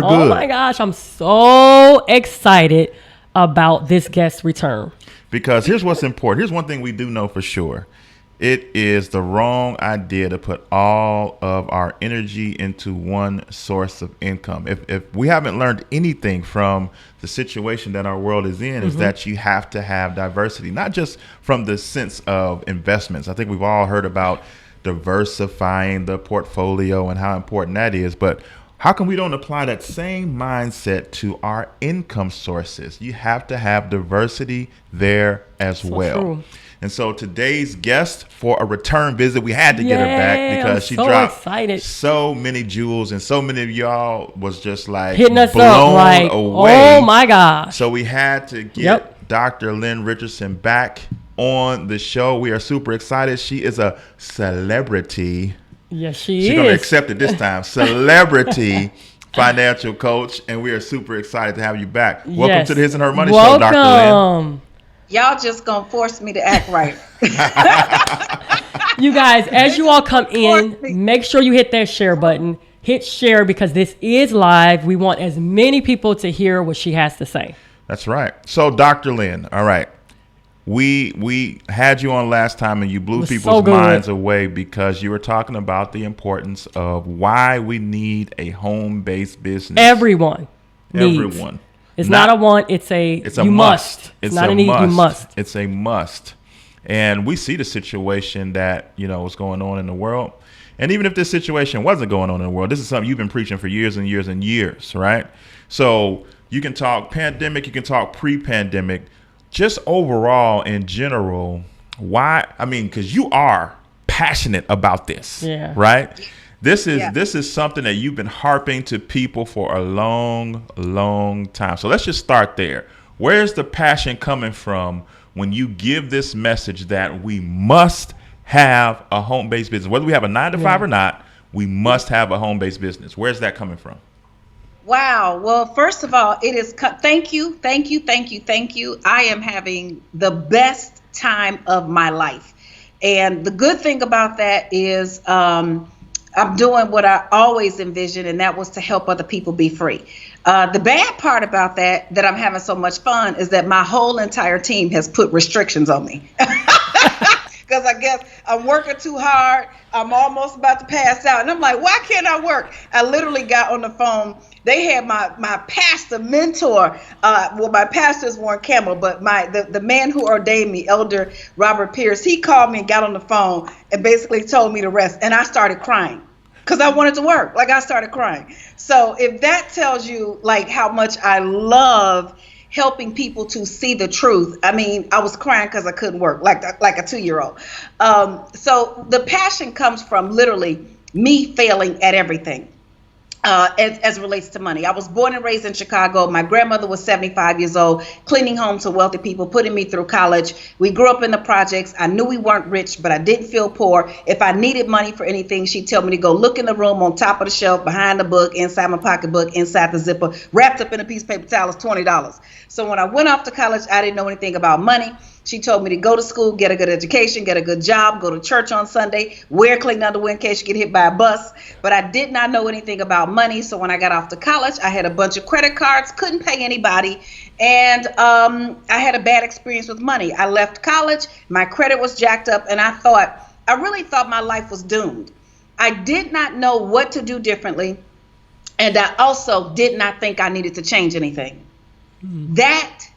for good. Oh my gosh, I'm so excited about this guest return. Because here's what's important. Here's one thing we do know for sure. It is the wrong idea to put all of our energy into one source of income. If we haven't learned anything from the situation that our world is in, is that you have to have diversity, not just from the sense of investments. I think we've all heard about diversifying the portfolio and how important that is, but how come we don't apply that same mindset to our income sources? You have to have diversity there as well. True. And so today's guest, for a return visit, we had to get her back because she dropped so many jewels, and so many of y'all was just like hitting us blown up like, away. Oh my gosh. So we had to get Dr. Lynn Richardson back on the show. We are super excited. She is a celebrity. Yes, she is. She's going to accept it this time. Celebrity financial coach, and we are super excited to have you back. Welcome to the His and Her Money Show, Dr. Lynn. Y'all just gonna force me to act right. You guys, as you all come in, make sure you hit that share button. Hit share because this is live. We want as many people to hear what she has to say. That's right. So, Dr. Lynn, all right. We had you on last time and you blew people's minds away because you were talking about the importance of why we need a home-based business. Everyone needs. Everyone. It's not a want, it's a you must. It's not a need, you must. It's a must. And we see the situation that, is going on in the world. And even if this situation wasn't going on in the world, this is something you've been preaching for years and years and years, right? So you can talk pandemic, you can talk pre-pandemic, just overall in general, why? I mean, because you are passionate about this, right? This is something that you've been harping to people for a long, long time. So let's just start there. Where's the passion coming from when you give this message that we must have a home-based business? Whether we have a 9-to-5 or not, we must have a home-based business. Where's that coming from? Wow. Well, first of all, it is. Thank you. I am having the best time of my life. And the good thing about that is I'm doing what I always envisioned, and that was to help other people be free. The bad part about that I'm having so much fun, is that my whole entire team has put restrictions on me. Because I guess I'm working too hard. I'm almost about to pass out. And I'm like, why can't I work? I literally got on the phone. They had my pastor mentor. My pastors weren't Campbell, but the man who ordained me, Elder Robert Pierce, he called me and got on the phone and basically told me to rest. And I started crying because I wanted to work. Like, I started crying. So if that tells you like how much I love helping people to see the truth. I mean, I was crying because I couldn't work like a 2-year-old. So the passion comes from literally me failing at everything. As it relates to money. I was born and raised in Chicago. My grandmother was 75 years old, cleaning homes for wealthy people, putting me through college. We grew up in the projects. I knew we weren't rich, but I didn't feel poor. If I needed money for anything, she'd tell me to go look in the room on top of the shelf, behind the book, inside my pocketbook, inside the zipper, wrapped up in a piece of paper towel, is $20. So when I went off to college, I didn't know anything about money. She told me to go to school, get a good education, get a good job, go to church on Sunday, wear clean underwear in case you get hit by a bus. But I did not know anything about money. So when I got off to college, I had a bunch of credit cards, couldn't pay anybody. And I had a bad experience with money. I left college, my credit was jacked up, and I really thought my life was doomed. I did not know what to do differently. And I also did not think I needed to change anything. That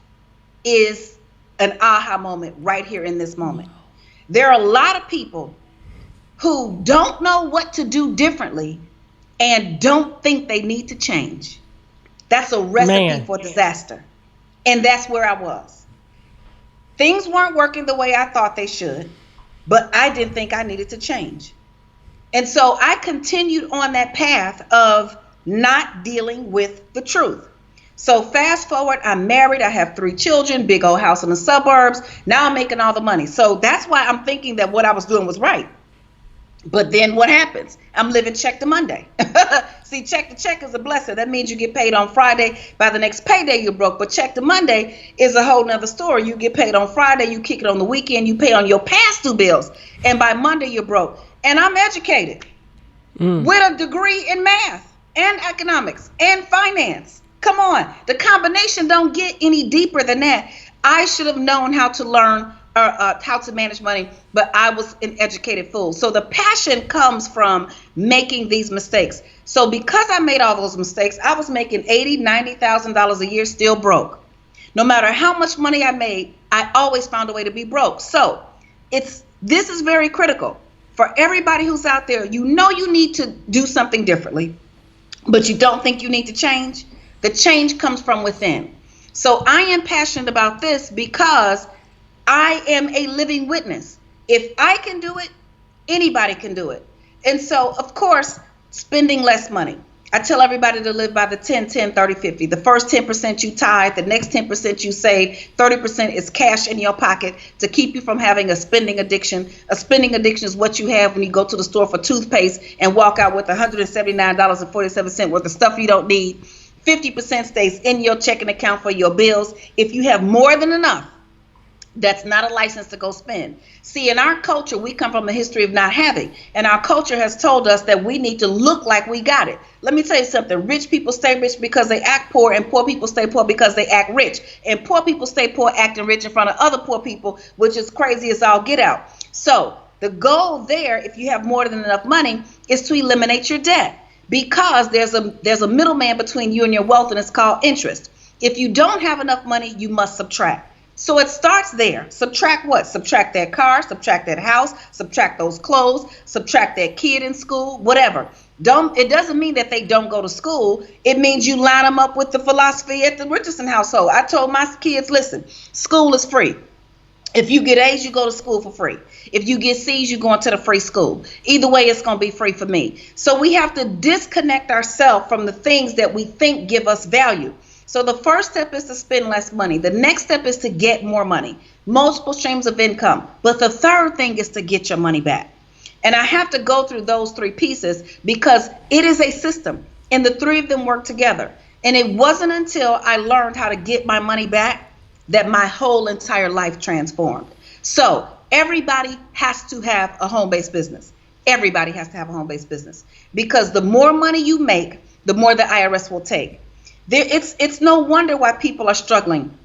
is an aha moment right here in this moment. There are a lot of people who don't know what to do differently and don't think they need to change. That's a recipe for disaster. And that's where I was. Things weren't working the way I thought they should, but I didn't think I needed to change. And so I continued on that path of not dealing with the truth. So fast forward, I'm married, I have 3 children, big old house in the suburbs. Now I'm making all the money. So that's why I'm thinking that what I was doing was right. But then what happens? I'm living check to Monday. See, check to check is a blessing. That means you get paid on Friday. By the next payday, you're broke. But check to Monday is a whole nother story. You get paid on Friday, you kick it on the weekend, you pay on your past due bills. And by Monday, you're broke. And I'm educated with a degree in math and economics and finance. Come on. The combination don't get any deeper than that. I should have known how to learn how to manage money, but I was an educated fool. So the passion comes from making these mistakes. So because I made all those mistakes, I was making $80,000, $90,000 a year, still broke. No matter how much money I made, I always found a way to be broke. So this is very critical for everybody who's out there. You know you need to do something differently, but you don't think you need to change. The change comes from within. So I am passionate about this because I am a living witness. If I can do it, anybody can do it. And so, of course, spending less money. I tell everybody to live by the 10, 10, 30, 50. The first 10% you tithe, the next 10% you save, 30% is cash in your pocket to keep you from having a spending addiction. A spending addiction is what you have when you go to the store for toothpaste and walk out with $179.47 worth of stuff you don't need. 50% stays in your checking account for your bills. If you have more than enough, that's not a license to go spend. See, in our culture, we come from a history of not having, and our culture has told us that we need to look like we got it. Let me tell you something. Rich people stay rich because they act poor, and poor people stay poor because they act rich. And poor people stay poor acting rich in front of other poor people, which is crazy as all get out. So the goal there, if you have more than enough money, is to eliminate your debt, because there's a middleman between you and your wealth, and it's called interest. If you don't have enough money, you must subtract. So it starts there. Subtract what? Subtract that car, subtract that house, subtract those clothes, subtract that kid in school, whatever. It doesn't mean that they don't go to school. It means you line them up with the philosophy at the Richardson household. I told my kids, listen, school is free. If you get A's, you go to school for free. If you get C's, you're going to the free school. Either way, it's going to be free for me. So we have to disconnect ourselves from the things that we think give us value. So the first step is to spend less money. The next step is to get more money, multiple streams of income. But the third thing is to get your money back. And I have to go through those three pieces because it is a system, and the three of them work together. And it wasn't until I learned how to get my money back that my whole entire life transformed. So everybody has to have a home-based business. Everybody has to have a home-based business, because the more money you make, the more the IRS will take. It's no wonder why people are struggling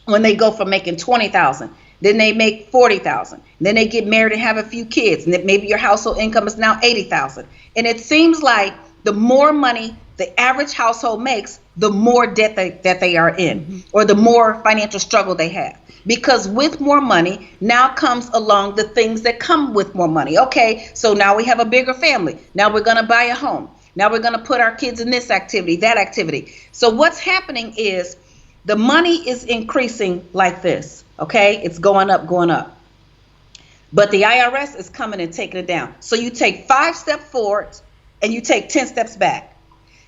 when they go from making $20,000, then they make $40,000, then they get married and have a few kids, and then maybe your household income is now $80,000. And it seems like the more money the average household makes, the more debt that they are in, or the more financial struggle they have. Because with more money now comes along the things that come with more money. Okay, so now we have a bigger family. Now we're going to buy a home. Now we're going to put our kids in this activity, that activity. So what's happening is the money is increasing like this, okay? It's going up, going up. But the IRS is coming and taking it down. So you take 5 steps forward and you take 10 steps back.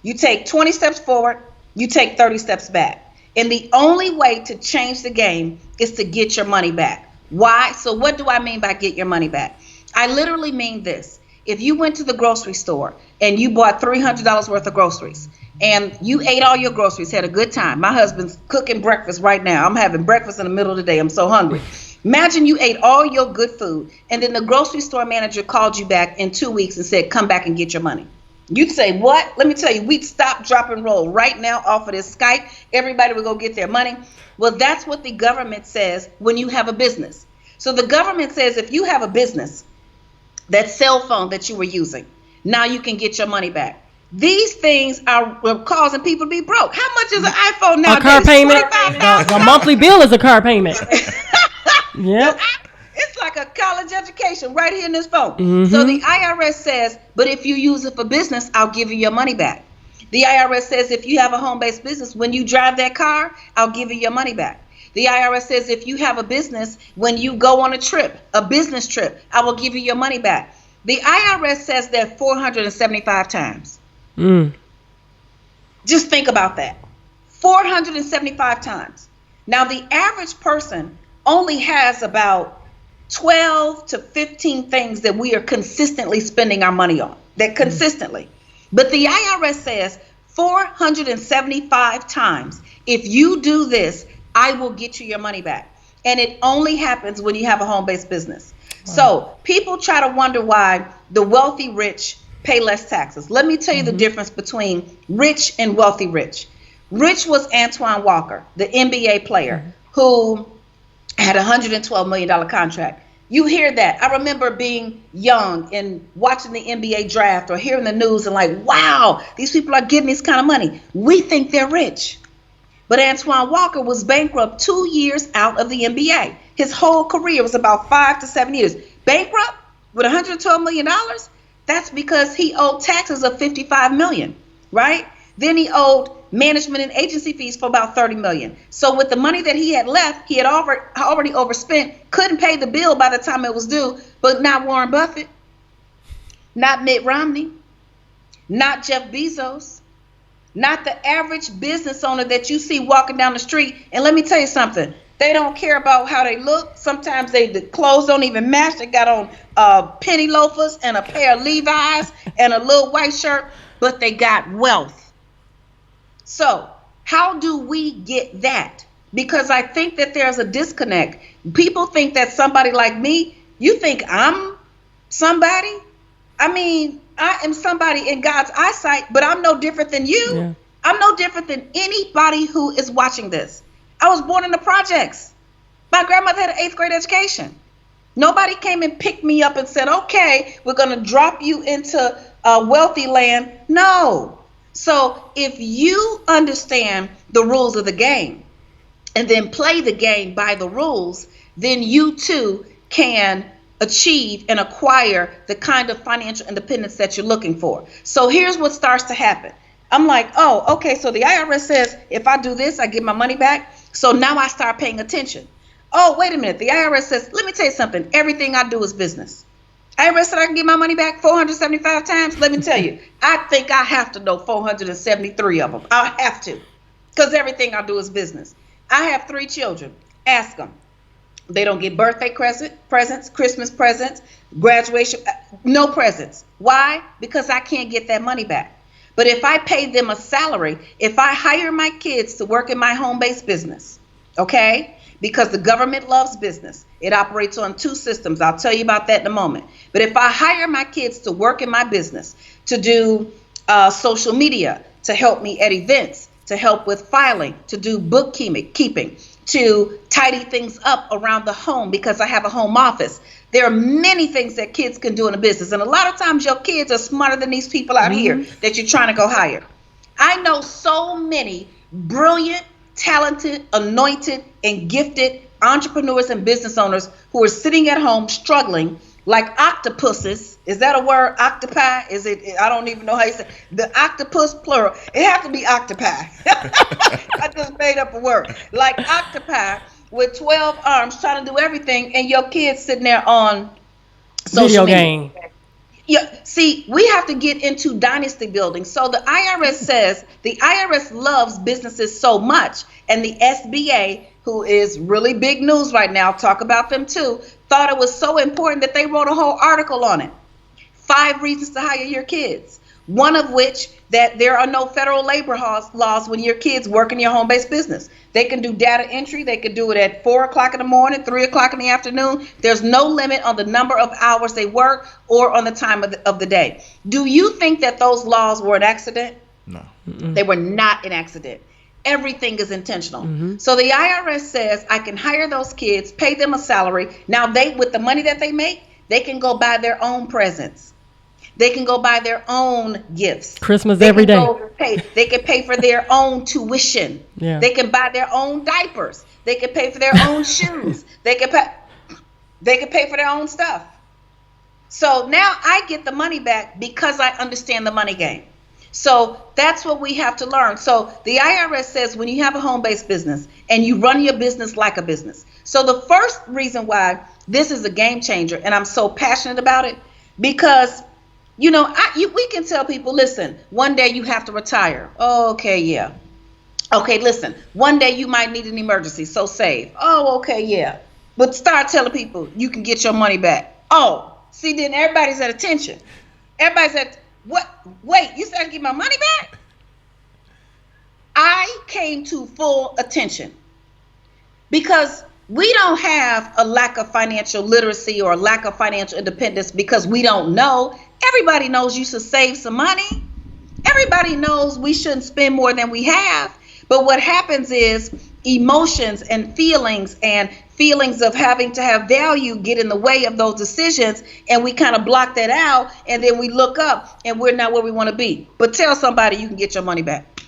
You take 20 steps forward, you take 30 steps back. And the only way to change the game is to get your money back. Why? So what do I mean by get your money back? I literally mean this. If you went to the grocery store and you bought $300 worth of groceries and you ate all your groceries, had a good time. My husband's cooking breakfast right now. I'm having breakfast in the middle of the day. I'm so hungry. Imagine you ate all your good food and then the grocery store manager called you back in 2 weeks and said, come back and get your money. You'd say, what? Let me tell you, we'd stop, drop, and roll right now off of this Skype. Everybody would go get their money. Well, that's what the government says when you have a business. So the government says if you have a business, that cell phone that you were using, now you can get your money back. These things are causing people to be broke. How much is an iPhone nowadays? A car payment. The monthly bill is a car payment. Yep. It's like a college education right here in this phone. Mm-hmm. So the IRS says, but if you use it for business, I'll give you your money back. The IRS says if you have a home-based business, when you drive that car, I'll give you your money back. The IRS says if you have a business, when you go on a business trip, I will give you your money back. The IRS says that 475 times. Just think about that. 475 times. Now, the average person only has about 12 to 15 things that we are consistently spending our money on. That consistently. But the IRS says 475 times. If you do this, I will get you your money back. And it only happens when you have a home-based business. Wow. So people try to wonder why the wealthy rich pay less taxes. Let me tell you the difference between rich and wealthy rich. Rich was Antoine Walker, the NBA player who had a $112 million contract. You hear that. I remember being young and watching the NBA draft or hearing the news and like, wow, these people are getting this kind of money. We think they're rich. But Antoine Walker was bankrupt 2 years out of the NBA. His whole career was about 5 to 7 years. Bankrupt with $112 million? That's because he owed taxes of $55 million, right? Then he owed management and agency fees for about $30 million. So with the money that he had left, he had already overspent, couldn't pay the bill by the time it was due, but not Warren Buffett, not Mitt Romney, not Jeff Bezos, not the average business owner that you see walking down the street. And let me tell you something, they don't care about how they look. Sometimes the clothes don't even match. They got on penny loafers and a pair of Levi's and a little white shirt, but they got wealth. So how do we get that? Because I think that there's a disconnect. People think that somebody like me, you think I'm somebody? I mean, I am somebody in God's eyesight, but I'm no different than you. Yeah. I'm no different than anybody who is watching this. I was born in the projects. My grandmother had an 8th grade education. Nobody came and picked me up and said, okay, we're going to drop you into wealthy land. No. So if you understand the rules of the game and then play the game by the rules, then you too can achieve and acquire the kind of financial independence that you're looking for. So here's what starts to happen. I'm like, oh, okay, so the IRS says if I do this, I get my money back. So now I start paying attention. Oh, wait a minute. The IRS says, let me tell you something. Everything I do is business. IRS said I can get my money back 475 times. Let me tell you, I think I have to know 473 of them. I have to, because everything I do is business. I have 3 children. Ask them. They don't get birthday presents, Christmas presents, graduation, no presents. Why? Because I can't get that money back. But if I pay them a salary, if I hire my kids to work in my home-based business, okay, because the government loves business. It operates on 2 systems. I'll tell you about that in a moment. But if I hire my kids to work in my business, to do social media, to help me at events, to help with filing, to do bookkeeping, to tidy things up around the home because I have a home office. There are many things that kids can do in a business. And a lot of times your kids are smarter than these people out here that you're trying to go hire. I know so many brilliant, talented, anointed, and gifted entrepreneurs and business owners who are sitting at home struggling like octopuses. Is that a word? Octopi? Is it? I don't even know how you say it. The octopus plural. It has to be octopi. I just made up a word. Like octopi with 12 arms trying to do everything, and your kids sitting there on social media. Game. Yeah, see, we have to get into dynasty building. So the IRS says the IRS loves businesses so much, and the SBA, who is really big news right now, talk about them too, thought it was so important that they wrote a whole article on it. 5 reasons to hire your kids. One of which that there are no federal labor laws when your kids work in your home-based business. They can do data entry. They can do it at 4 o'clock in the morning, 3 o'clock in the afternoon. There's no limit on the number of hours they work or on the time of the day. Do you think that those laws were an accident? No. They were not an accident. Everything is intentional. So the IRS says I can hire those kids, pay them a salary. Now they, with the money that they make, they can go buy their own presents. They can go buy their own gifts. Christmas every day. They can pay for their own tuition. Yeah. They can buy their own diapers. They can pay for their own shoes. They can pay for their own stuff. So now I get the money back because I understand the money game. So that's what we have to learn. So the IRS says when you have a home-based business and you run your business like a business. So the first reason why this is a game changer, and I'm so passionate about it, because you know, we can tell people, listen, one day you have to retire. Oh, okay, yeah. Okay, listen, one day you might need an emergency, so save. Oh, okay, yeah. But start telling people you can get your money back. Oh, see, then everybody's at attention. Everybody's at, what? Wait, you said I get my money back? I came to full attention because we don't have a lack of financial literacy or a lack of financial independence because we don't know. Everybody knows you should save some money. Everybody knows we shouldn't spend more than we have. But what happens is emotions and feelings of having to have value get in the way of those decisions, and we kind of block that out, and then we look up and we're not where we want to be. But tell somebody you can get your money back.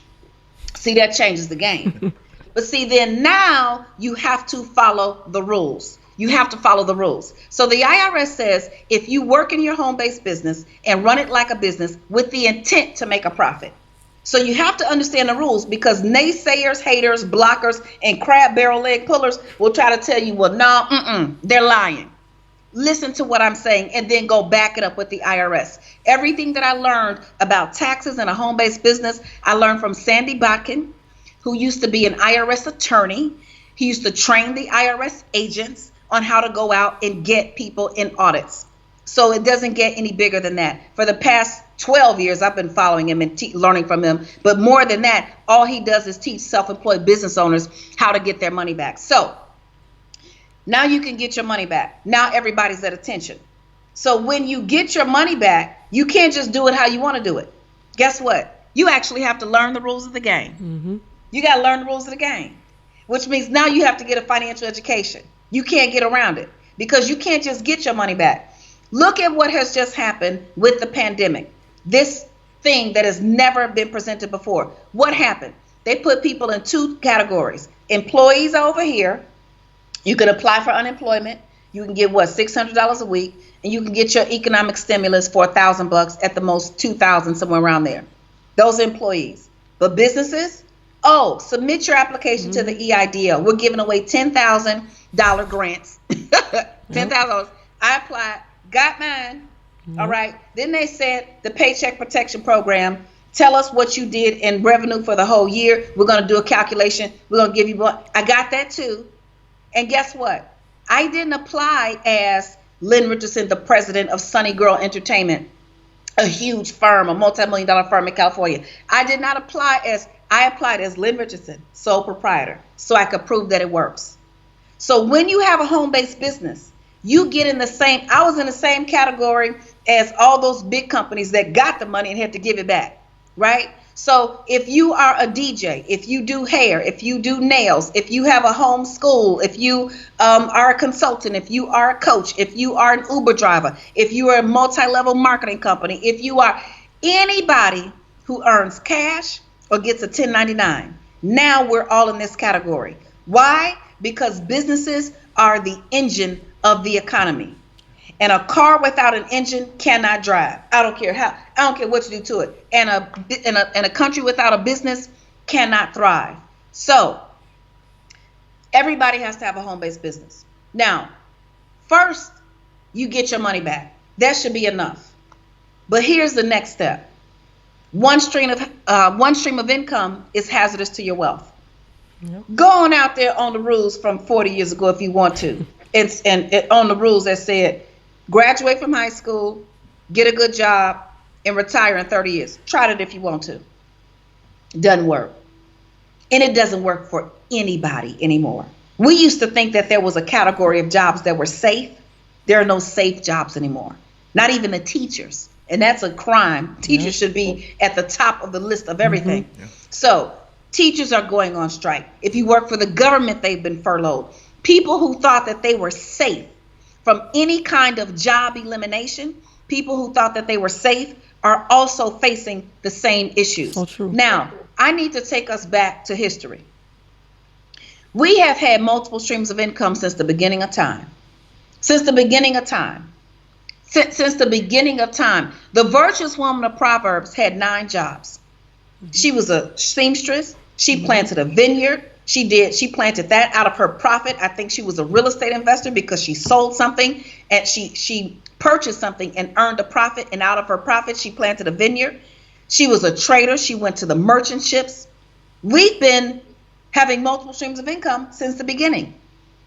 See, that changes the game. But see, then now you have to follow the rules. You have to follow the rules. So the IRS says if you work in your home-based business and run it like a business with the intent to make a profit. So you have to understand the rules, because naysayers, haters, blockers, and crab barrel leg pullers will try to tell you, well, no, they're lying. Listen to what I'm saying and then go back it up with the IRS. Everything that I learned about taxes in a home-based business, I learned from Sandy Botkin, who used to be an IRS attorney. He used to train the IRS agents on how to go out and get people in audits. So it doesn't get any bigger than that. For the past 12 years, I've been following him and learning from him. But more than that, all he does is teach self-employed business owners how to get their money back. So now you can get your money back. Now everybody's at attention. So when you get your money back, you can't just do it how you want to do it. Guess what? You actually have to learn the rules of the game. Mm-hmm. You got to learn the rules of the game, which means now you have to get a financial education. You can't get around it, because you can't just get your money back. Look at what has just happened with the pandemic. This thing that has never been presented before. What happened? They put people in two categories. Employees over here, you can apply for unemployment. You can get $600 a week, and you can get your economic stimulus for $1,000 at the most, $2,000, somewhere around there. Those employees. But businesses, submit your application to the EIDL. We're giving away $10,000 grants. $10,000. I applied. Got mine. All right. Then they said the Paycheck Protection Program, tell us what you did in revenue for the whole year. We're going to do a calculation. We're going to give you what. I got that too. And guess what? I didn't apply as Lynn Richardson, the president of Sunny Girl Entertainment, a huge firm, a multi-million-dollar firm in California. I applied as Lynn Richardson, sole proprietor, so I could prove that it works. So when you have a home-based business, you get in I was in the same category as all those big companies that got the money and had to give it back, right? So if you are a DJ, if you do hair, if you do nails, if you have a home school, if you are a consultant, if you are a coach, if you are an Uber driver, if you are a multi-level marketing company, if you are anybody who earns cash or gets a 1099, now we're all in this category. Why? Because businesses are the engine of the economy, and a car without an engine cannot drive. I don't care what you do to it. And a country without a business cannot thrive. So everybody has to have a home-based business. Now, first, you get your money back. That should be enough. But here's the next step. One stream of income is hazardous to your wealth. Yep. Go on out there on the rules from 40 years ago if you want to. And on the rules that said, graduate from high school, get a good job, and retire in 30 years. Try it if you want to. Doesn't work. And it doesn't work for anybody anymore. We used to think that there was a category of jobs that were safe. There are no safe jobs anymore. Not even the teachers. And that's a crime. Teachers should be at the top of the list of everything. Mm-hmm. Yeah. So teachers are going on strike. If you work for the government, they've been furloughed. People who thought that they were safe from any kind of job elimination, people who thought that they were safe are also facing the same issues. So true. Now, I need to take us back to history. We have had multiple streams of income since the beginning of time. Since the beginning of time. Since the beginning of time. The virtuous woman of Proverbs had 9 jobs. She was a seamstress. She planted a vineyard. She planted that out of her profit. I think she was a real estate investor because she sold something and she purchased something and earned a profit, and out of her profit she planted a vineyard. She was a trader. She went to the merchant ships. We've been having multiple streams of income since the beginning.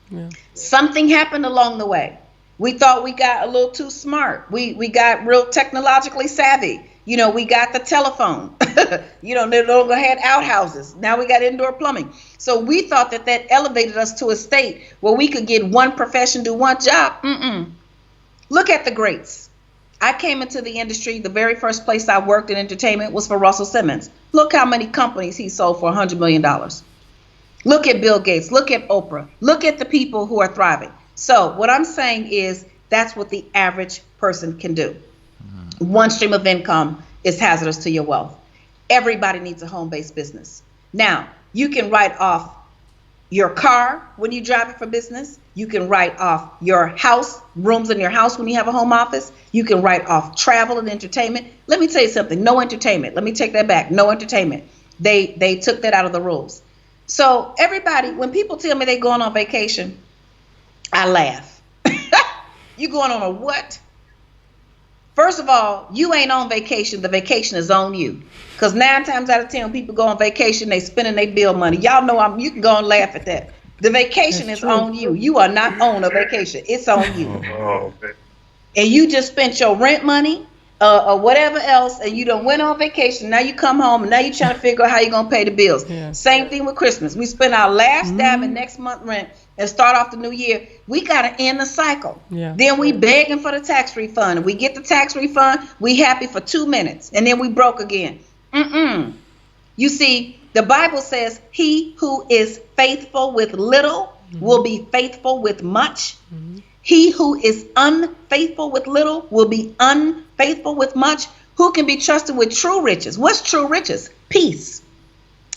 Yeah. Something happened along the way. We thought we got a little too smart. We got real technologically savvy. You know, we got the telephone. You know, they no longer had outhouses. Now we got indoor plumbing. So we thought that elevated us to a state where we could get one profession, do one job. Look at the greats. I came into the industry, the very first place I worked in entertainment was for Russell Simmons. Look how many companies he sold for $100 million. Look at Bill Gates, look at Oprah, look at the people who are thriving. So what I'm saying is that's what the average person can do. One stream of income is hazardous to your wealth. Everybody needs a home-based business. Now, you can write off your car when you drive it for business. You can write off your house, rooms in your house when you have a home office. You can write off travel and entertainment. Let me tell you something, no entertainment. Let me take that back, no entertainment. They took that out of the rules. So everybody, when people tell me they're going on vacation, I laugh. You going on a what? First of all, you ain't on vacation. The vacation is on you. Because 9 times out of 10, when people go on vacation, they spending their bill money. Y'all know you can go and laugh at that. The vacation is on you. You are not on a vacation. It's on you. And you just spent your rent money or whatever else, and you done went on vacation. Now you come home, and now you're trying to figure out how you're going to pay the bills. Yeah. Same thing with Christmas. We spend our last dime and next month rent and start off the new year. We got to end the cycle. Yeah. Then we begging for the tax refund. And we get the tax refund, we happy for 2 minutes, and then we broke again. You see, the Bible says, he who is faithful with little will be faithful with much. He who is unfaithful with little will be unfaithful with much. Who can be trusted with true riches? What's true riches? Peace,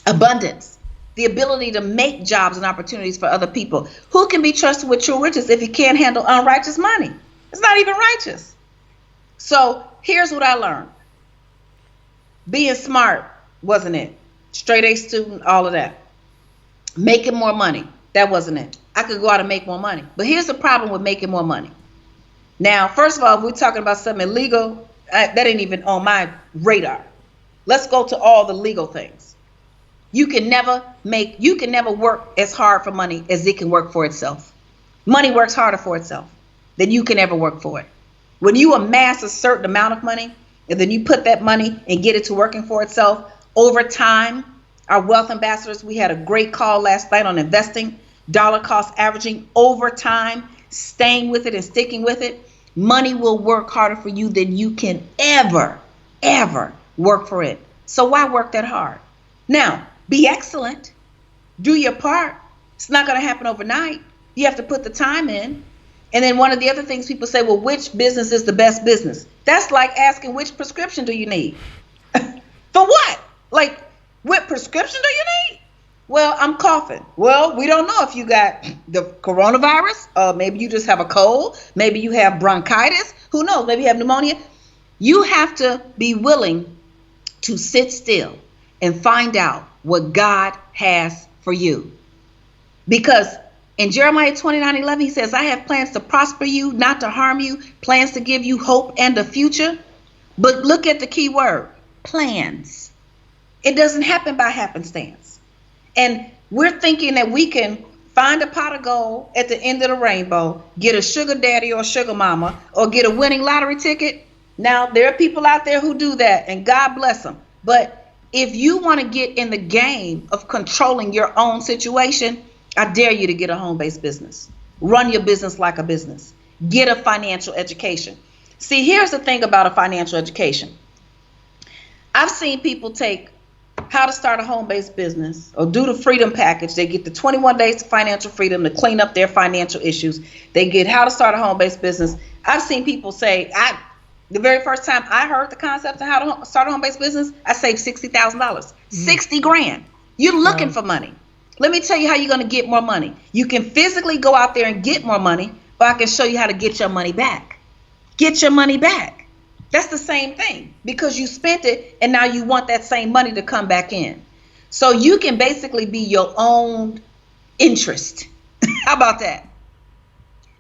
abundance, the ability to make jobs and opportunities for other people. Who can be trusted with true riches if you can't handle unrighteous money? It's not even righteous. So here's what I learned. Being smart wasn't it. Straight A student, all of that. Making more money, that wasn't it. I could go out and make more money. But here's the problem with making more money. Now, first of all, if we're talking about something illegal, that ain't even on my radar. Let's go to all the legal things. You can never work as hard for money as it can work for itself. Money works harder for itself than you can ever work for it. When you amass a certain amount of money, and then you put that money and get it to working for itself, over time, our wealth ambassadors, we had a great call last night on investing, dollar cost averaging over time, staying with it and sticking with it. Money will work harder for you than you can ever work for it. So why work that hard? Now, be excellent. Do your part. It's not going to happen overnight. You have to put the time in. And then one of the other things people say, well, which business is the best business? That's like asking, which prescription do you need? For what? Like, what prescription do you need? Well, I'm coughing. Well, we don't know if you got the coronavirus. Maybe you just have a cold. Maybe you have bronchitis. Who knows? Maybe you have pneumonia. You have to be willing to sit still and find out what God has for you. Because in Jeremiah 29:11, he says, I have plans to prosper you, not to harm you, plans to give you hope and a future. But look at the key word, plans. It doesn't happen by happenstance. And we're thinking that we can find a pot of gold at the end of the rainbow, get a sugar daddy or sugar mama, or get a winning lottery ticket. Now, there are people out there who do that, and God bless them. But if you want to get in the game of controlling your own situation, I dare you to get a home-based business. Run your business like a business. Get a financial education. See, here's the thing about a financial education. I've seen people take how to start a home-based business or do the freedom package. They get the 21 days to financial freedom to clean up their financial issues. They get how to start a home-based business. I've seen people say, the very first time I heard the concept of how to start a home-based business, I saved $60,000, 60 grand. You're looking for money. Let me tell you how you're going to get more money. You can physically go out there and get more money, but I can show you how to get your money back. Get your money back. That's the same thing because you spent it and now you want that same money to come back in. So you can basically be your own interest. How about that?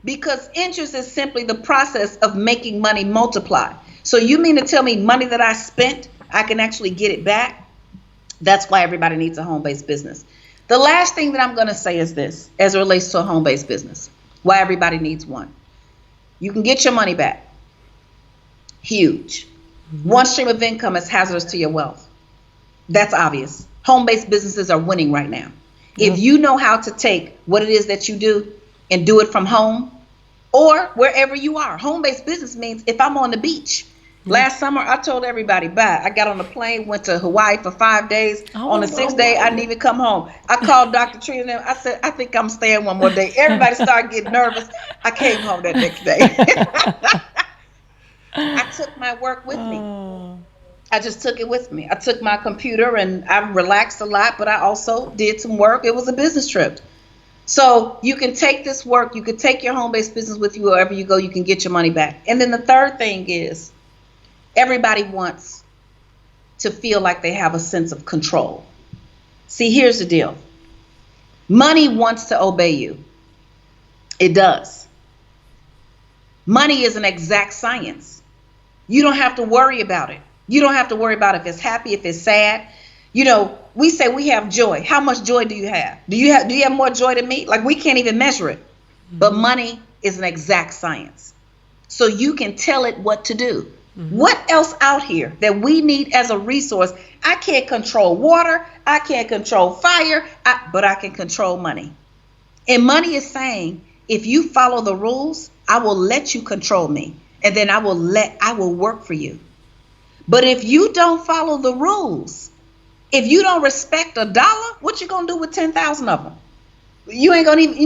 Because interest is simply the process of making money multiply. So you mean to tell me money that I spent, I can actually get it back? That's why everybody needs a home-based business. The last thing that I'm going to say is this, as it relates to a home-based business, why everybody needs one. You can get your money back. Huge. One stream of income is hazardous to your wealth. That's obvious. Home-based businesses are winning right now. If you know how to take what it is that you do and do it from home, or wherever you are. Home-based business means if I'm on the beach. Last summer, I told everybody, bye. I got on a plane, went to Hawaii for 5 days. On the 6th day, I didn't even come home. I called Dr. Trina and them. I said, I think I'm staying one more day. Everybody started getting nervous. I came home that next day. I took my work with me. I just took it with me. I took my computer and I relaxed a lot, but I also did some work. It was a business trip. So you can take this work, you can take your home-based business with you wherever you go, you can get your money back. And then the third thing is, everybody wants to feel like they have a sense of control. See, here's the deal. Money wants to obey you. It does. Money is an exact science. You don't have to worry about it. You don't have to worry about if it's happy, if it's sad. You know, we say we have joy. How much joy do you have? Do you have more joy than me? Like, we can't even measure it. But money is an exact science. So you can tell it what to do. What else out here that we need as a resource? I can't control water. I can't control fire, but I can control money. And money is saying, if you follow the rules, I will let you control me. And then I will work for you. But if you don't follow the rules, if you don't respect $1, what you gonna do with 10,000 of them? You're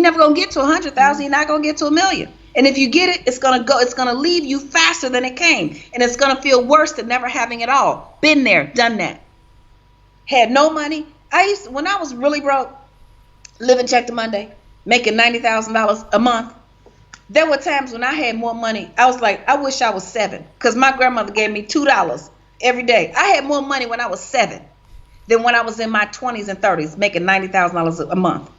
never gonna get to 100,000. You're not gonna get to 1,000,000. And if you get it, it's gonna leave you faster than it came. And it's gonna feel worse than never having it all. Been there, done that. Had no money. When I was really broke, living check to Monday, making $90,000 a month, there were times when I had more money. I was like, I wish I was 7, because my grandmother gave me $2 every day. I had more money when I was 7 than when I was in my 20s and 30s, making $90,000 a month.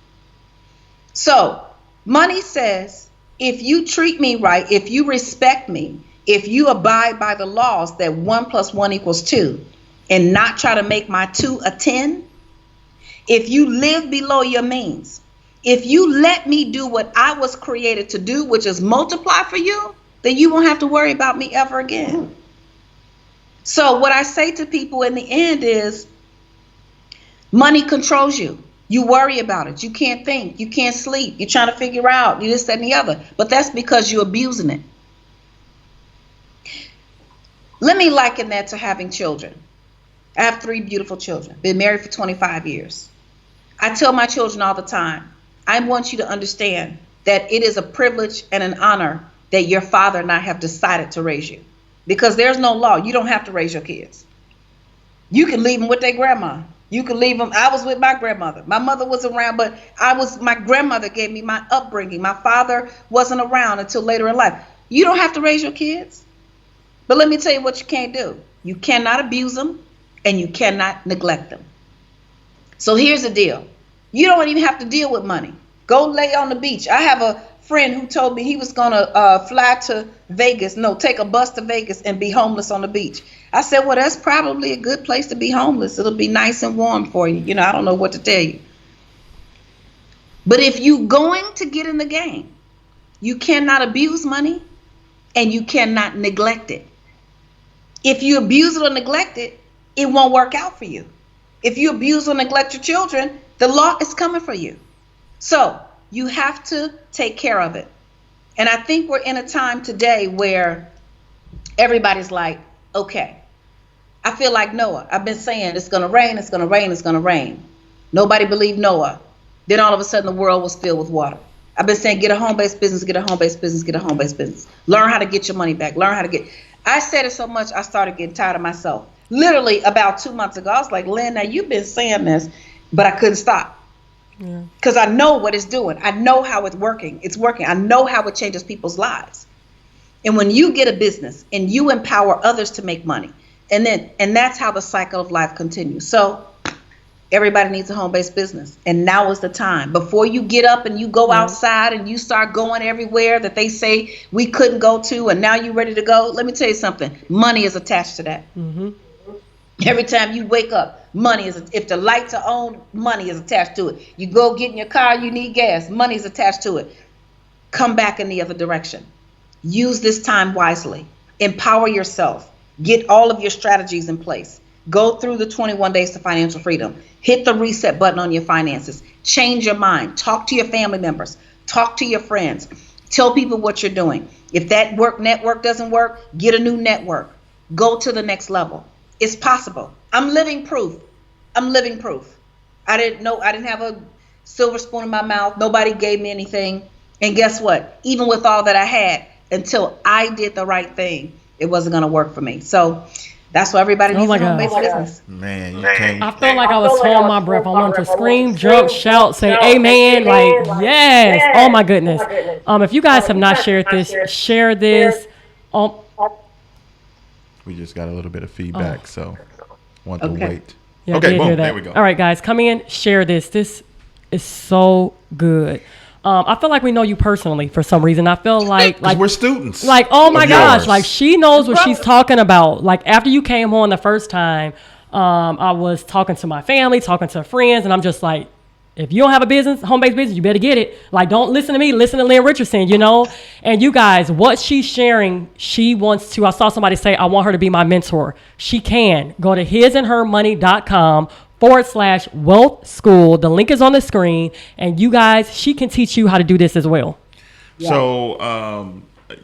So money says, if you treat me right, if you respect me, if you abide by the laws that 1 + 1 = 2, and not try to make my 2 a 10, if you live below your means, if you let me do what I was created to do, which is multiply for you, then you won't have to worry about me ever again. So what I say to people in the end is, money controls you. You worry about it. You can't think. You can't sleep. You're trying to figure out this, that, and the other. But that's because you're abusing it. Let me liken that to having children. I have 3 beautiful children. Been married for 25 years. I tell my children all the time, I want you to understand that it is a privilege and an honor that your father and I have decided to raise you. Because there's no law. You don't have to raise your kids. You can leave them with their grandma. You can leave them. I was with my grandmother. My mother was around, but my grandmother gave me my upbringing. My father wasn't around until later in life. You don't have to raise your kids. But let me tell you what you can't do. You cannot abuse them, and you cannot neglect them. So here's the deal. You don't even have to deal with money. Go lay on the beach. I have a friend who told me he was going to fly to Vegas. No, take a bus to Vegas and be homeless on the beach. I said, well, that's probably a good place to be homeless. It'll be nice and warm for you. You know, I don't know what to tell you. But if you're going to get in the game, you cannot abuse money and you cannot neglect it. If you abuse it or neglect it, it won't work out for you. If you abuse or neglect your children, the law is coming for you. So you have to take care of it. And I think we're in a time today where everybody's like, okay, I feel like Noah. I've been saying it's going to rain, it's going to rain, it's going to rain. Nobody believed Noah. Then all of a sudden the world was filled with water. I've been saying, get a home-based business, get a home-based business, get a home-based business. Learn how to get your money back. Learn how to get. I said it so much, I started getting tired of myself. Literally about 2 months ago, I was like, Lynn, now you've been saying this, but I couldn't stop. Because I know what it's doing. I know how it's working. It's working. I know how it changes people's lives. And when you get a business and you empower others to make money, and that's how the cycle of life continues. So everybody needs a home-based business. And now is the time. Before you get up and you go outside and you start going everywhere that they say we couldn't go to, and now you're ready to go, let me tell you something. Money is attached to that. Mm-hmm. Every time you wake up, money is, if the lights are on, money is attached to it. You go get in your car, you need gas, money is attached to it. Come back in the other direction. Use this time wisely. Empower yourself. Get all of your strategies in place. Go through the 21 days to financial freedom. Hit the reset button on your finances. Change your mind. Talk to your family members. Talk to your friends. Tell people what you're doing. If that network doesn't work, get a new network. Go to the next level. It's possible. I'm living proof. I didn't have a silver spoon in my mouth. Nobody gave me anything. And guess what? Even with all that I had, until I did the right thing, it wasn't going to work for me. So that's why everybody needs a home-based business. Man, you can't. I felt like I was holding my breath. I wanted to scream, jump, shout, say amen. Like, yes. Oh, my goodness. If you guys have not shared this, share this. We just got a little bit of feedback, so want to wait. Yeah, okay, boom, that. there we go. All right, guys, come in, share this. This is so good. I feel like we know you personally for some reason. I feel like we're students. Like, oh my gosh, yours. like she knows what she's talking about. Like after you came on the first time, I was talking to my family, talking to friends, and I'm just like, if you don't have a business, home-based business, you better get it. Like, don't listen to me, listen to Lynn Richardson, you know? And you guys, what she's sharing, she wants to, I saw somebody say, I want her to be my mentor. She can. Go to hisandhermoney.com/wealth school. The link is on the screen. And you guys, she can teach you how to do this as well. Yeah. So,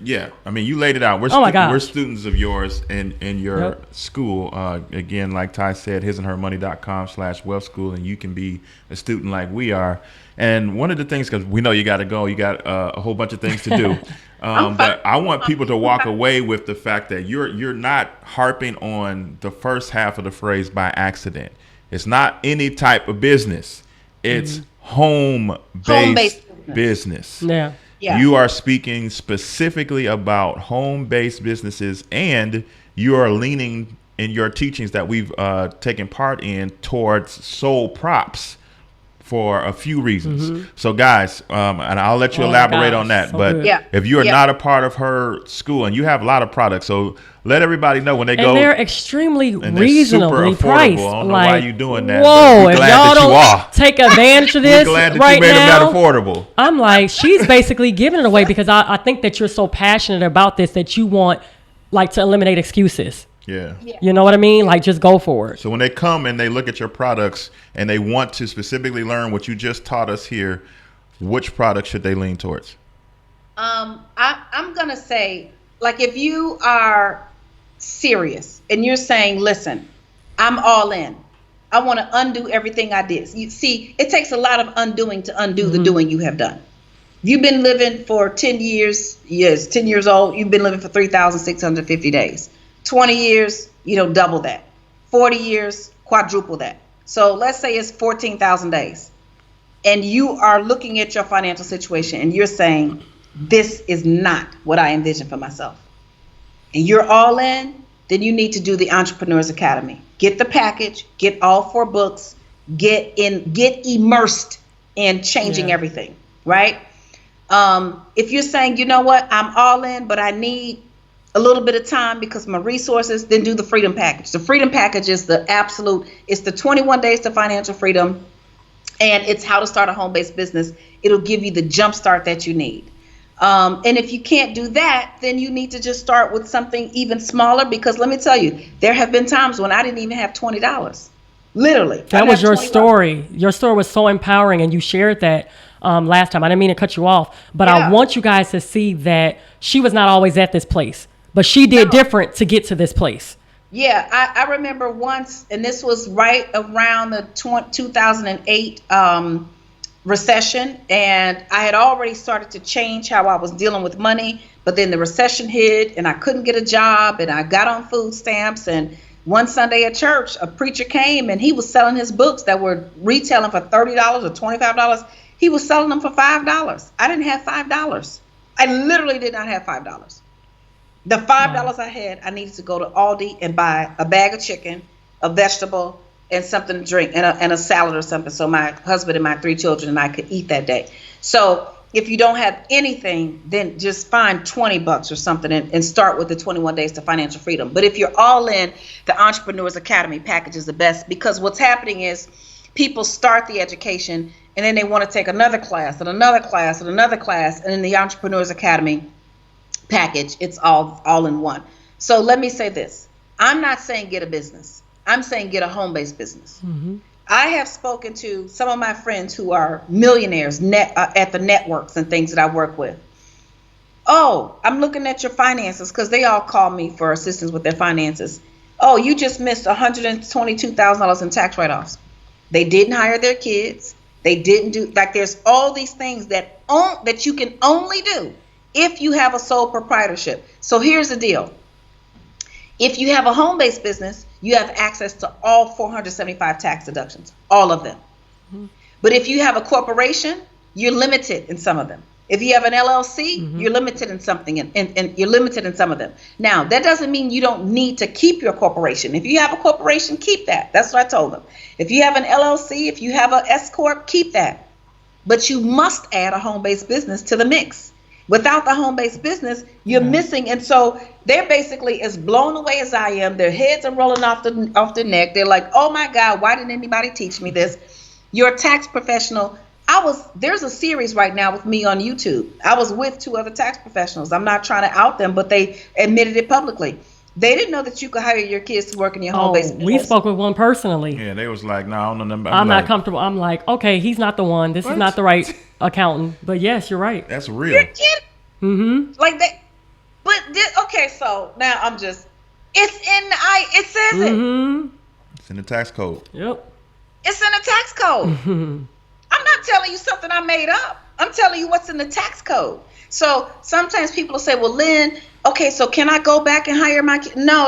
yeah, I mean, you laid it out. We're students of yours in your school. Again, like Ty said, hisandhermoney.com/wealth school, and you can be a student like we are. And one of the things, because we know you got to go, you got a whole bunch of things to do. But I want people to walk away with the fact that you're not harping on the first half of the phrase by accident. It's not any type of business. It's home-based business. Yeah. Yeah. You are speaking specifically about home-based businesses, and you are leaning in your teachings that we've taken part in towards sole props for a few reasons. So guys, and I'll let you elaborate on that, so but if you are not a part of her school, and you have a lot of products, so let everybody know when they go. And they're extremely and reasonably priced. I don't know why you doing that. Whoa, if y'all don't take advantage of this glad that right you made now, them that affordable. I'm like, she's basically giving it away because I think that you're so passionate about this that you want like to eliminate excuses. Yeah. You know what I mean? Like, just go for it. So when they come and they look at your products and they want to specifically learn what you just taught us here, which product should they lean towards? I'm going to say, like, if you are serious and you're saying, listen, I'm all in. I want to undo everything I did. You see, it takes a lot of undoing to undo the doing you have done. You've been living for 10 years, 10 years old. You've been living for 3,650 days. 20 years, double that. 40 years, quadruple that. So let's say it's 14,000 days. And you are looking at your financial situation and you're saying, this is not what I envision for myself. And you're all in, then you need to do the Entrepreneurs Academy. Get the package, get all 4 books, get immersed in changing everything, right? If you're saying, you know what, I'm all in, but I need a little bit of time because of my resources, then do the Freedom Package. The Freedom Package is it's the 21 days to financial freedom, and it's how to start a home-based business. It'll give you the jump start that you need. And if you can't do that, then you need to just start with something even smaller, because let me tell you, there have been times when I didn't even have $20. Literally. That was your story. Your story was so empowering, and you shared that last time. I didn't mean to cut you off, but I want you guys to see that she was not always at this place, but she did different to get to this place. Yeah, I remember once, and this was right around the 2008 recession, and I had already started to change how I was dealing with money, but then the recession hit, and I couldn't get a job, and I got on food stamps. And one Sunday at church, a preacher came, and he was selling his books that were retailing for $30 or $25. He was selling them for $5. I didn't have $5. I literally did not have $5. The $5 I had, I needed to go to Aldi and buy a bag of chicken, a vegetable, and something to drink, and a salad or something, so my husband and my 3 children and I could eat that day. So if you don't have anything, then just find $20 or something and start with the 21 days to financial freedom. But if you're all in, the Entrepreneurs Academy package is the best, because what's happening is people start the education and then they want to take another class and another class and another class, and in the Entrepreneurs Academy package, it's all in one. So let me say this. I'm not saying get a business. I'm saying get a home-based business. Mm-hmm. I have spoken to some of my friends who are millionaires at the networks and things that I work with. Oh, I'm looking at your finances because they all call me for assistance with their finances. Oh, you just missed $122,000 in tax write-offs. They didn't hire their kids. They didn't do, like, there's all these things that you can only do if you have a sole proprietorship. So here's the deal. If you have a home-based business, you have access to all 475 tax deductions, all of them. But if you have a corporation, you're limited in some of them. If you have an LLC, you're limited in something, and you're limited in some of them. Now, that doesn't mean you don't need to keep your corporation. If you have a corporation, keep that. That's what I told them. If you have an LLC, if you have an S Corp, keep that. But you must add a home-based business to the mix. Without the home-based business, you're missing. And so they're basically as blown away as I am. Their heads are rolling off their neck. They're like, oh my God, why didn't anybody teach me this? You're a tax professional. There's a series right now with me on YouTube. I was with 2 other tax professionals. I'm not trying to out them, but they admitted it publicly. They didn't know that you could hire your kids to work in your home-based business. We spoke with one personally. Yeah, they was like, no, I don't know nothing about I'm not comfortable. I'm like, okay, he's not the one. This is not the right accountant. But yes, you're right. That's real. You're kidding? Like that. But okay, so now I'm just, it says it. It's in the tax code. Yep. It's in the tax code. I'm not telling you something I made up. I'm telling you what's in the tax code. So sometimes people will say, well, Lynn, okay, so can I go back and hire my kid? No.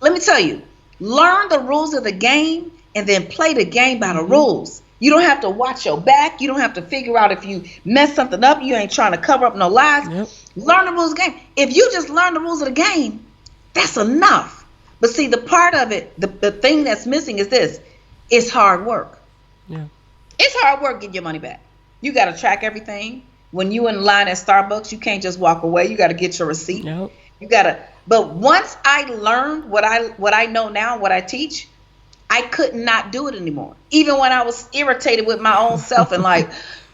Let me tell you, learn the rules of the game and then play the game by the rules. You don't have to watch your back. You don't have to figure out if you mess something up. You ain't trying to cover up no lies. Yep. Learn the rules of the game. If you just learn the rules of the game, that's enough. But see, the part of it, the thing that's missing is this. It's hard work. Yeah. It's hard work getting your money back. You got to track everything. When you in line at Starbucks, you can't just walk away. You got to get your receipt. Nope. You got to. But once I learned what I know now, what I teach, I could not do it anymore. Even when I was irritated with my own self and like,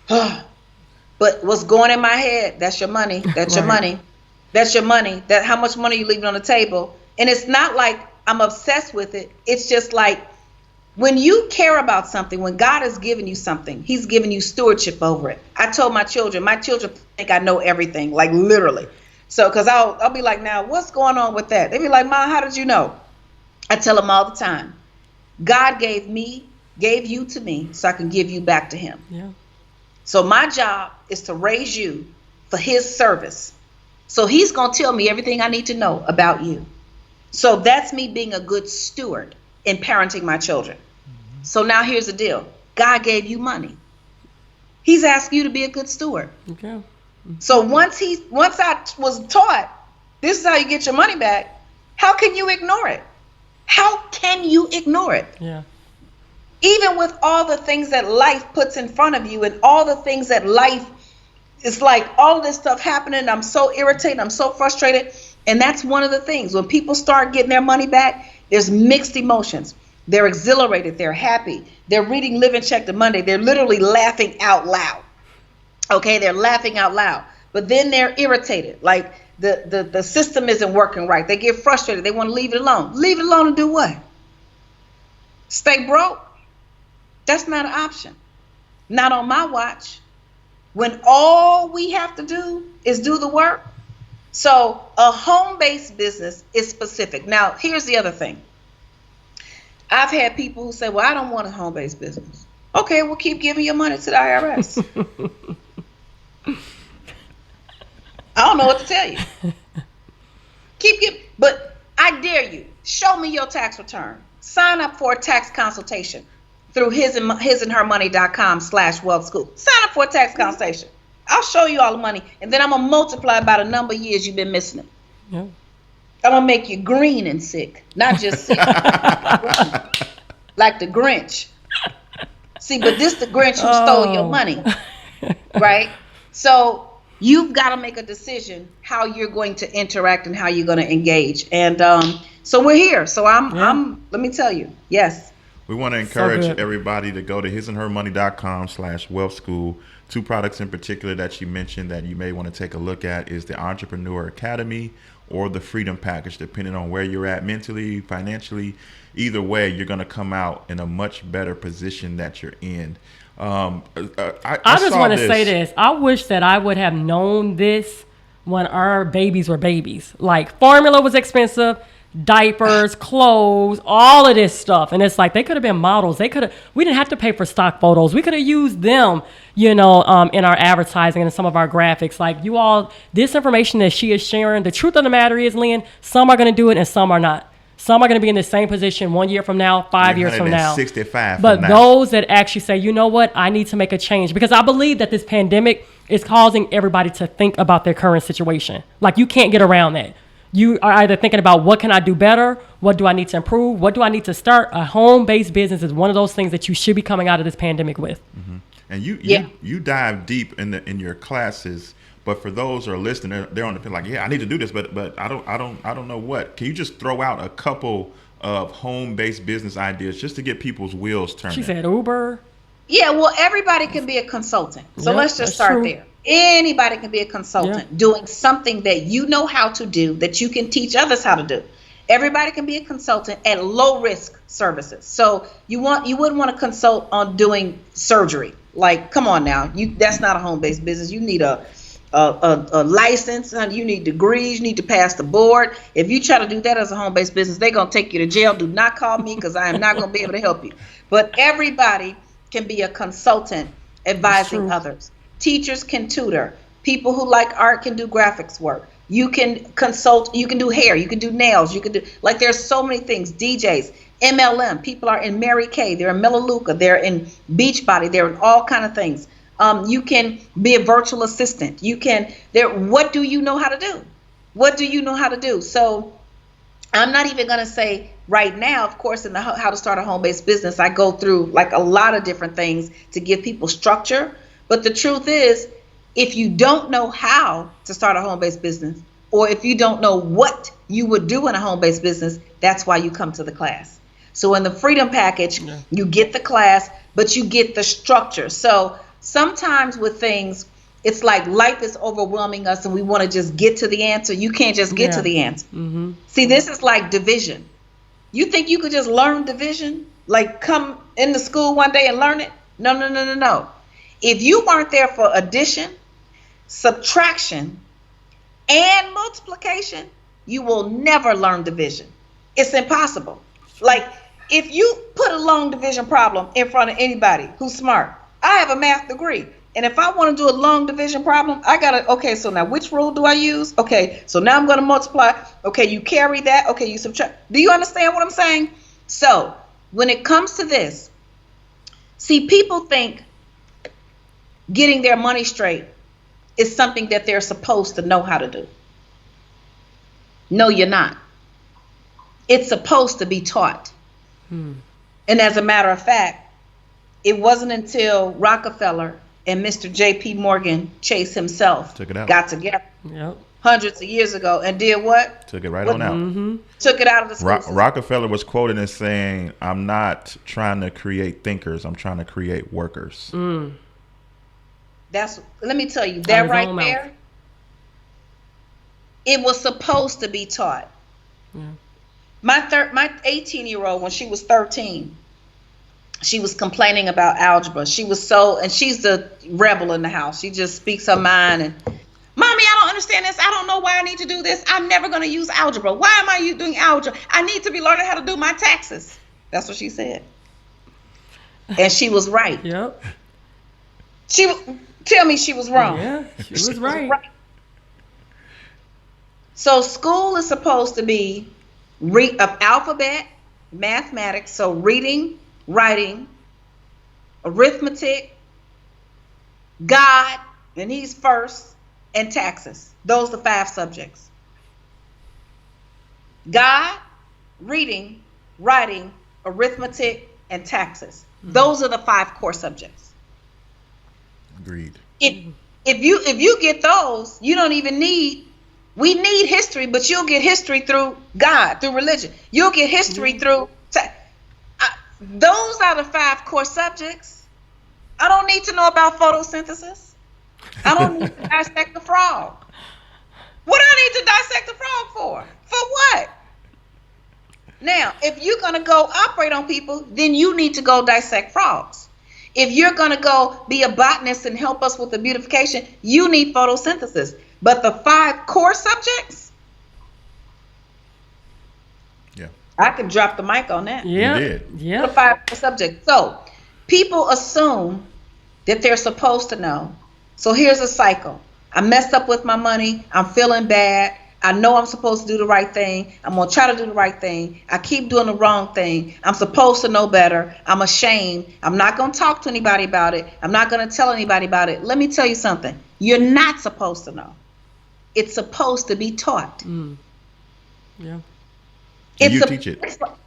but what's going in my head? That's your money. That's your money. That's your money. That how much money you leaving on the table? And it's not like I'm obsessed with it. It's just like, when you care about something, when God has given you something, he's given you stewardship over it. I told my children think I know everything, like literally. So, because I'll be like, now, what's going on with that? They be like, Mom, how did you know? I tell them all the time, God gave you to me so I can give you back to him. Yeah. So my job is to raise you for his service. So he's going to tell me everything I need to know about you. So that's me being a good steward in parenting my children. So now here's the deal. God gave you money. He's asked you to be a good steward. Okay. So once I was taught, this is how you get your money back, how can you ignore it? How can you ignore it? Yeah. Even with all the things that life puts in front of you and all the things that life is like, all this stuff happening, I'm so irritated, I'm so frustrated. And that's one of the things. When people start getting their money back, there's mixed emotions. They're exhilarated. They're happy. They're reading Live and Check the Monday. They're literally laughing out loud. Okay, they're laughing out loud. But then they're irritated. Like the system isn't working right. They get frustrated. They want to leave it alone. Leave it alone and do what? Stay broke? That's not an option. Not on my watch. When all we have to do is do the work. So a home-based business is specific. Now, here's the other thing. I've had people who say, well, I don't want a home-based business. Okay, well, keep giving your money to the IRS. I don't know what to tell you. Keep giving, but I dare you, show me your tax return. Sign up for a tax consultation through hisandhermoney.com/wealth school. Sign up for a tax consultation. I'll show you all the money, and then I'm going to multiply by the number of years you've been missing it. Yeah. I'm going to make you green and sick, not just sick. Like the Grinch. See, but this the Grinch who stole your money, right? So you've got to make a decision how you're going to interact and how you're going to engage. And so we're here. So I'm let me tell you, yes. We want to encourage everybody to go to hisandhermoney.com/wealth school. 2 products in particular that you mentioned that you may want to take a look at is the Entrepreneur Academy or the freedom package, depending on where you're at mentally, financially. Either way, you're going to come out in a much better position that you're in. I just want to say this. I wish that I would have known this when our babies were babies. Like, formula was expensive, diapers, clothes, all of this stuff. And it's like, they could have been models. We didn't have to pay for stock photos. We could have used them, in our advertising and some of our graphics. Like, you all, this information that she is sharing, the truth of the matter is, Lynn, some are going to do it and some are not. Some are going to be in the same position 1 year from now, 5 years from now. 65 But from now. those that actually say, you know what, I need to make a change. Because I believe that this pandemic is causing everybody to think about their current situation. Like, you can't get around that. You are either thinking about, what can I do better? What do I need to improve? What do I need to start? A home-based business is one of those things that you should be coming out of this pandemic with. Mm-hmm. And you dive deep in your classes. But for those who are listening, they're on the like, yeah, I need to do this, but I don't know what. Can you just throw out a couple of home-based business ideas just to get people's wheels turning? She said Uber. Yeah, well, everybody can be a consultant. So let's just start there. Anybody can be a consultant doing something that you know how to do, that you can teach others how to do. Everybody can be a consultant at low risk services. So you wouldn't want to consult on doing surgery. Like, come on now, that's not a home-based business. You need a license, you need degrees, you need to pass the board. If you try to do that as a home-based business, they're going to take you to jail. Do not call me, because I am not going to be able to help you. But everybody can be a consultant advising others. Teachers can tutor. People who like art can do graphics work. You can consult, you can do hair, you can do nails, you can do, like, there's so many things. DJs, MLM, people are in Mary Kay, they're in Melaleuca, they're in Beachbody, they're in all kind of things. You can be a virtual assistant. What do you know how to do? What do you know how to do? So I'm not even going to say right now, of course, in the how to start a home-based business, I go through like a lot of different things to give people structure. But the truth is, if you don't know how to start a home-based business, or if you don't know what you would do in a home-based business, that's why you come to the class. So in the Freedom Package, you get the class, but you get the structure. So sometimes with things, it's like life is overwhelming us and we want to just get to the answer. You can't just get to the answer. Mm-hmm. See, this is like division. You think you could just learn division? Like, come into school one day and learn it? No. If you weren't there for addition, subtraction, and multiplication, you will never learn division. It's impossible. Like, if you put a long division problem in front of anybody who's smart, I have a math degree. And if I want to do a long division problem, okay, so now which rule do I use? Okay, so now I'm going to multiply. Okay, you carry that. Okay, you subtract. Do you understand what I'm saying? So when it comes to this, see, people think getting their money straight is something that they're supposed to know how to do. No, you're not. It's supposed to be taught. And as a matter of fact, it wasn't until Rockefeller and Mr. J.P. Morgan Chase himself got together hundreds of years ago and did what? Took it right on out. Mm-hmm. Took it out of the school system. Rockefeller was quoted as saying, "I'm not trying to create thinkers. I'm trying to create workers." Let me tell you, that right there, it was supposed to be taught. My 18-year-old, when she was 13, she was complaining about algebra. And she's the rebel in the house. She just speaks her mind and, "Mommy, I don't understand this. I don't know why I need to do this. I'm never going to use algebra. Why am I doing algebra? I need to be learning how to do my taxes." That's what she said. And she was right. Yep. Tell me she was wrong. Yeah, she was right. So school is supposed to be alphabet, mathematics, so reading, writing, arithmetic, God, and he's first, and taxes. Those are the 5 subjects. God, reading, writing, arithmetic, and taxes. Those are the 5 core subjects. Agreed. If you get those, you don't even need. We need history, but you'll get history through God, through religion. You'll get history through. Those are the 5 core subjects. I don't need to know about photosynthesis. I don't need to dissect the frog. What do I need to dissect a frog for? For what? Now, if you're going to go operate on people, then you need to go dissect frogs. If you're going to go be a botanist and help us with the beautification, you need photosynthesis. But the 5 core subjects, Yeah. I can drop the mic on that. Yeah. You did. Yeah. The 5 core subjects. So people assume that they're supposed to know. So here's a cycle. I messed up with my money. I'm feeling bad. I know I'm supposed to do the right thing. I'm going to try to do the right thing. I keep doing the wrong thing. I'm supposed to know better. I'm ashamed. I'm not going to talk to anybody about it. I'm not going to tell anybody about it. Let me tell you something. You're not supposed to know. It's supposed to be taught. Yeah. And you teach it.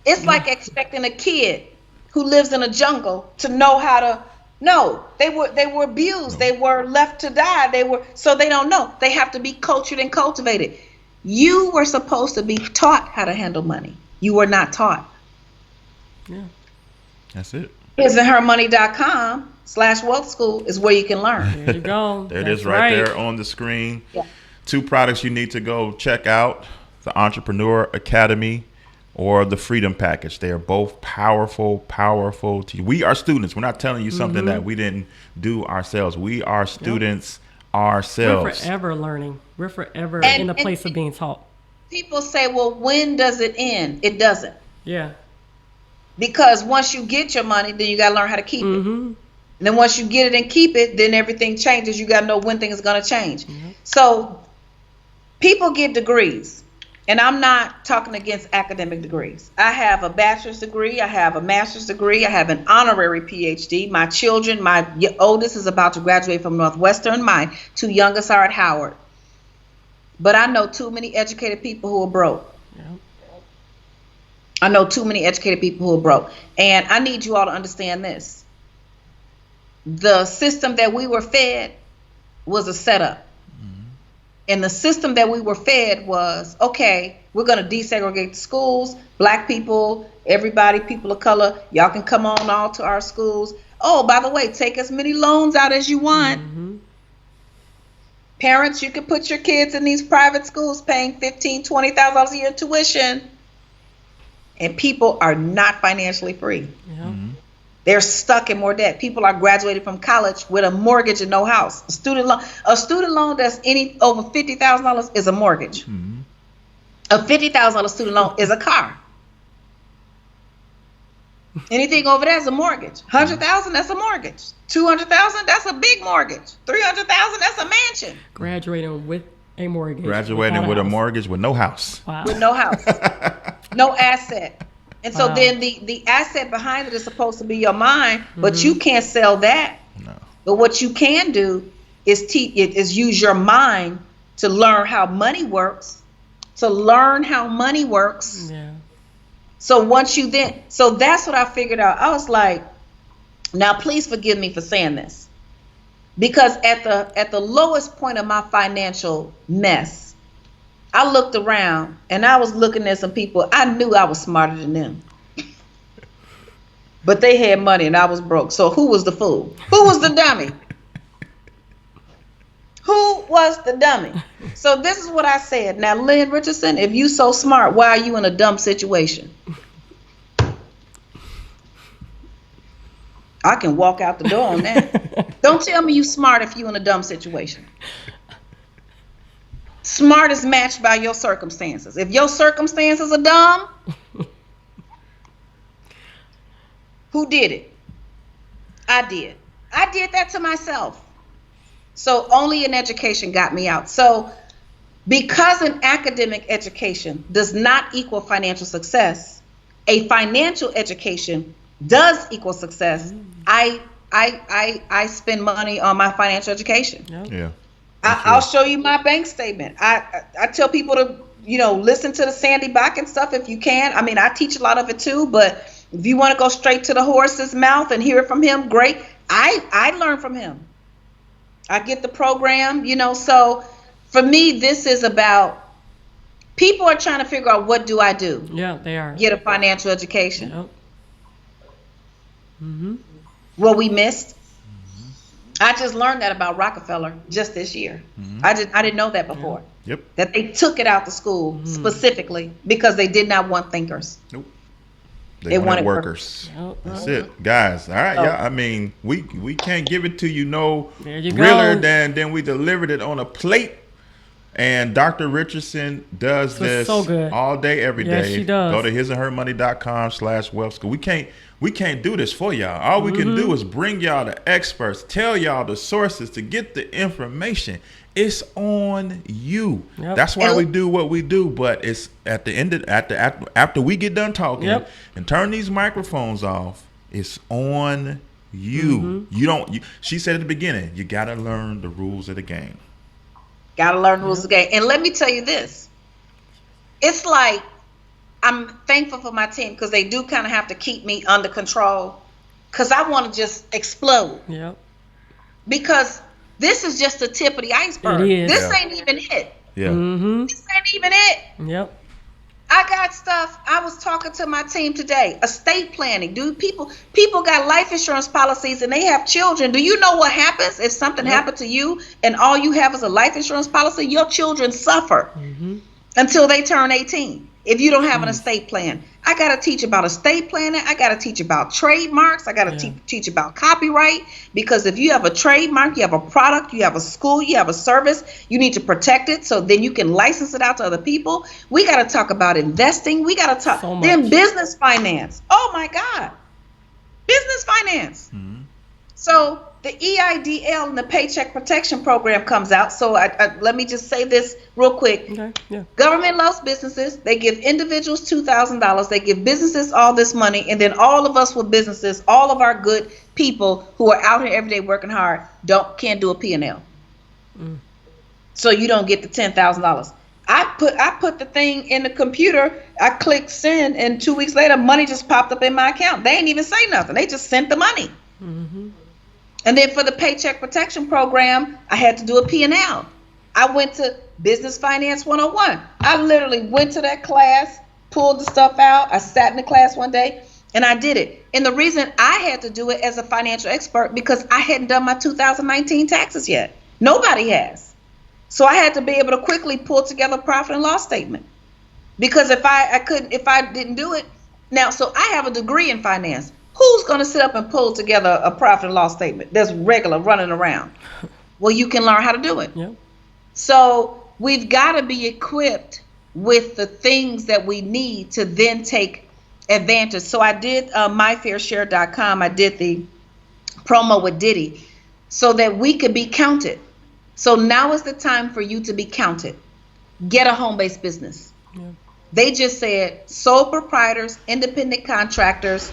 It's like expecting a kid who lives in a jungle to know how to. No, they were abused. They were left to die. So they don't know. They have to be cultured and cultivated. You were supposed to be taught how to handle money. You were not taught. Yeah. That's it. hisandhermoney.com/wealth school is where you can learn. There you go. There it That's is right there on the screen. Yeah. 2 products you need to go check out: the Entrepreneur Academy or the Freedom Package. They are both powerful. We are students. We're not telling you something that we didn't do ourselves. We are students ourselves. We're forever learning. We're forever And- in the place of being taught. People say, well, when does it end? It doesn't. Yeah. Because once you get your money, then you got to learn how to keep it. And then once you get it and keep it, then everything changes. You got to know when things are going to change. So people get degrees. And I'm not talking against academic degrees. I have a bachelor's degree. I have a master's degree. I have an honorary PhD. My children, my oldest is about to graduate from Northwestern. My 2 youngest are at Howard. But I know too many educated people who are broke. Yeah. I know too many educated people who are broke. And I need you all to understand this. The system that we were fed was a setup. And the system that we were fed was, okay, we're going to desegregate the schools. Black people, everybody, people of color, y'all can come on all to our schools. Oh, by the way, take as many loans out as you want. Parents, you can put your kids in these private schools paying $15,000, $20,000 a year tuition. And people are not financially free. Yeah. They're stuck in more debt. People are graduating from college with a mortgage and no house. A student loan that's over $50,000 is a mortgage. A $50,000 student loan is a car. Anything over there is a mortgage. $100,000, that's a mortgage. $200,000, that's a big mortgage. $300,000, that's a mansion. Graduating with a mortgage. Graduating with a mortgage with no house. Wow. With no house. No asset. And so Wow. then the asset behind it is supposed to be your mind, but you can't sell that. No. But what you can do is use your mind to learn how money works. Yeah. So so that's what I figured out. I was like, now please forgive me for saying this. Because at the lowest point of my financial mess, I looked around and I was looking at some people. I knew I was smarter than them. But they had money and I was broke. So who was the fool? Who was the dummy? Who was the dummy? So this is what I said. Now, Lynn Richardson, if you so smart, why are you in a dumb situation? I can walk out the door on that. Don't tell me you smart if you in a dumb situation. Smart is matched by your circumstances. If your circumstances are dumb, who did it? I did. I did that to myself. So only an education got me out. So because an academic education does not equal financial success, a financial education does equal success. I spend money on my financial education. Yep. Yeah. I'll show you my bank statement. I tell people to, listen to the Sandy Bakken stuff if you can. I mean, I teach a lot of it too, but if you want to go straight to the horse's mouth and hear it from him, great. I learn from him. I get the program, so for me, this is about people are trying to figure out, what do I do? Yeah, they are. Get a financial education. Yep. What we missed. I just learned that about Rockefeller just this year. I didn't know that before. Yep. That they took it out the school specifically because they did not want thinkers. Nope. They wanted workers. That's it, guys. All right, yeah. I mean, we can't give it to you no realer than we delivered it on a plate. And Dr. Richardson does this all day, every day. Yes, she does. Go to hisandhermoney.com/wealth school. We can't do this for y'all. All we can do is bring y'all the experts, tell y'all the sources to get the information. It's on you. Yep. That's why we do what we do. But it's at the end of after we get done talking and turn these microphones off, it's on you. She said at the beginning, you gotta learn the rules of the game. Gotta learn the rules of the game. And let me tell you this. It's like I'm thankful for my team because they do kind of have to keep me under control because I want to just explode. Yep. Because this is just the tip of the iceberg. It is. This ain't even it. Yeah. This ain't even it. Yep. I got stuff. I was talking to my team today. Estate planning. Dude, people got life insurance policies and they have children. Do you know what happens if something happened to you and all you have is a life insurance policy? Your children suffer until they turn 18 if you don't have an estate plan. I got to teach about estate planning. I got to teach about trademarks. I got to teach about copyright, because if you have a trademark, you have a product, you have a school, you have a service, you need to protect it so then you can license it out to other people. We got to talk about investing. We got to talk then business finance. Oh my God. Business finance. So the EIDL and the Paycheck Protection Program comes out. So let me just say this real quick. Okay. Yeah. Government loves businesses. They give individuals $2,000. They give businesses all this money. And then all of us with businesses, all of our good people who are out here every day working hard, can't do a P&L. So you don't get the $10,000. I put the thing in the computer. I clicked send, and 2 weeks later, money just popped up in my account. They ain't even say nothing. They just sent the money. And then for the Paycheck Protection Program, I had to do a P&L. I went to Business Finance 101. I literally went to that class, pulled the stuff out. I sat in the class one day and I did it. And the reason I had to do it as a financial expert because I hadn't done my 2019 taxes yet. Nobody has. So I had to be able to quickly pull together a profit and loss statement. Because if I didn't do it. Now, so I have a degree in finance. Who's going to sit up and pull together a profit and loss statement that's regular running around? Well, you can learn how to do it. Yep. So we've got to be equipped with the things that we need to then take advantage. So I did myfairshare.com. I did the promo with Diddy so that we could be counted. So now is the time for you to be counted. Get a home-based business. Yep. They just said sole proprietors, independent contractors,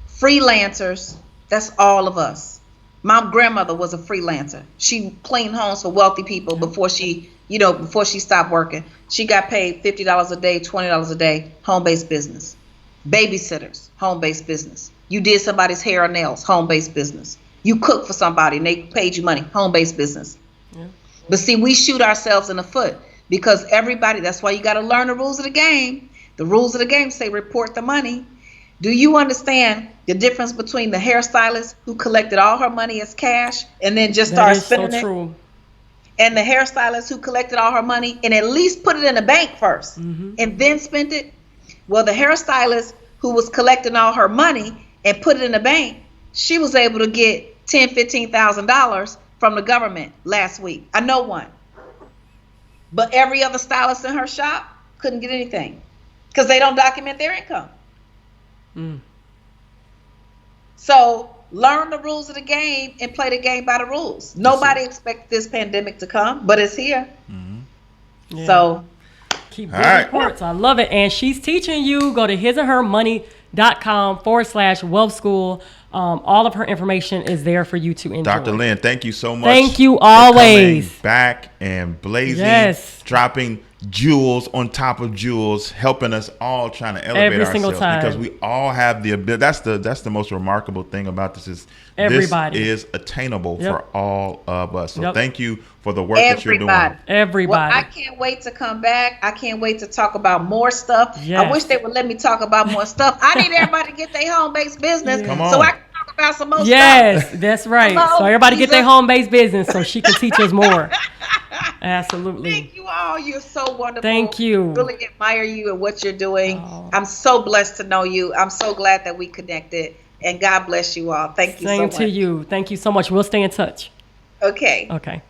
freelancers, that's all of us. My grandmother was a freelancer. She cleaned homes for wealthy people before she stopped working. She got paid $50 a day, $20 a day, home-based business. Babysitters, home-based business. You did somebody's hair or nails, home-based business. You cooked for somebody and they paid you money, home-based business. Yeah. But see, we shoot ourselves in the foot because that's why you got to learn the rules of the game. The rules of the game say report the money. Do you understand the difference between the hairstylist who collected all her money as cash and then just started spending it, and the hairstylist who collected all her money and at least put it in the bank first and then spent it? Well, the hairstylist who was collecting all her money and put it in the bank, she was able to get $10,000, $15,000 from the government last week. I know one. But every other stylist in her shop couldn't get anything because they don't document their income. So learn the rules of the game and play the game by the rules. Nobody expected this pandemic to come, but it's here. Yeah. So keep getting reports. I love it. And she's teaching you. Go to hisandhermoney.com/wealth school. All of her information is there for you to enjoy. Dr. Lynn, thank you so much. Thank you always. For coming back and blazing, dropping jewels on top of jewels, helping us all trying to elevate every single ourselves time. Because we all have the ability. That's the most remarkable thing about this is everybody. This is attainable for all of us. So thank you for the work that you're doing. Everybody. Well, I can't wait to come back. I can't wait to talk about more stuff. Yes. I wish they would let me talk about more stuff. I need everybody to get their home-based business so I can talk about some more Yes, stuff. that's right. Hello, So everybody get their Jesus. home-based business so she can teach us more. Absolutely. Thank you all. You're so wonderful. Thank you. Really admire you and what you're doing. Oh. I'm so blessed to know you. I'm so glad that we connected. And God bless you all. Thank you so Same much. to you. Thank you so much. We'll stay in touch. Okay. Okay.